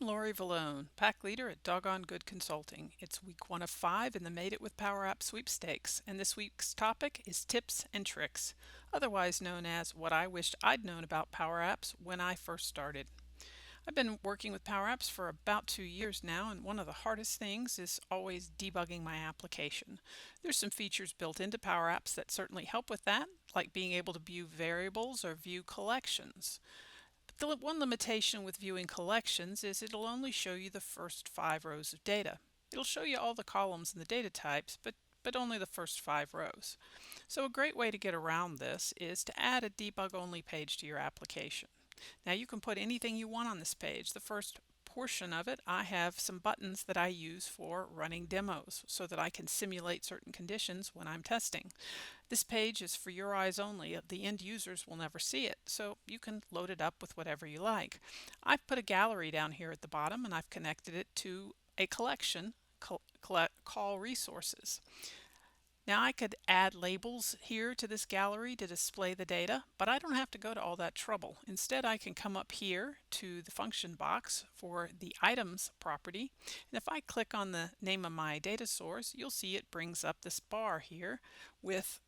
Lori Valone, Pack Leader at Doggone Good Consulting. It's week 1 of 5 in the Made It with Power Apps sweepstakes, and this week's topic is tips and tricks, otherwise known as what I wished I'd known about Power Apps when I first started. I've been working with Power Apps for about 2 years now, and one of the hardest things is always debugging my application. There's some features built into Power Apps that certainly help with that, like being able to view variables or view collections. The one limitation with viewing collections is it'll only show you the first 5 rows of data. It'll show you all the columns and the data types, but only the first 5 rows. So a great way to get around this is to add a debug only page to your application. Now you can put anything you want on this page. The first portion of it, I have some buttons that I use for running demos so that I can simulate certain conditions when I'm testing. This page is for your eyes only. The end users will never see it, so you can load it up with whatever you like. I've put a gallery down here at the bottom and I've connected it to a collection call resources. Now I could add labels here to this gallery to display the data, but I don't have to go to all that trouble. Instead, I can come up here to the function box for the items property, and if I click on the name of my data source, you'll see it brings up this bar here with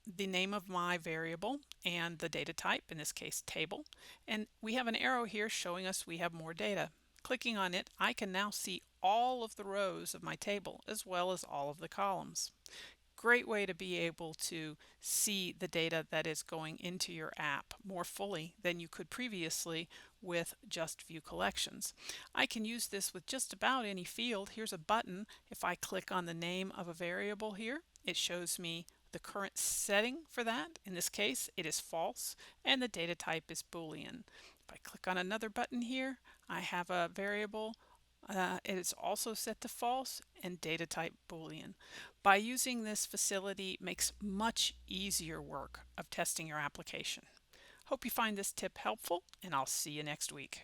the name of my variable and the data type, in this case table, and we have an arrow here showing us we have more data. Clicking on it, I can now see all of the rows of my table as well as all of the columns. Great way to be able to see the data that is going into your app more fully than you could previously with just view collections. I can use this with just about any field. Here's a button. If I click on the name of a variable here, it shows me the current setting for that. In this case, it is false, and the data type is Boolean. If I click on another button here, I have a variable. It is also set to false and data type Boolean. By using this facility makes much easier work of testing your application. Hope you find this tip helpful, and I'll see you next week.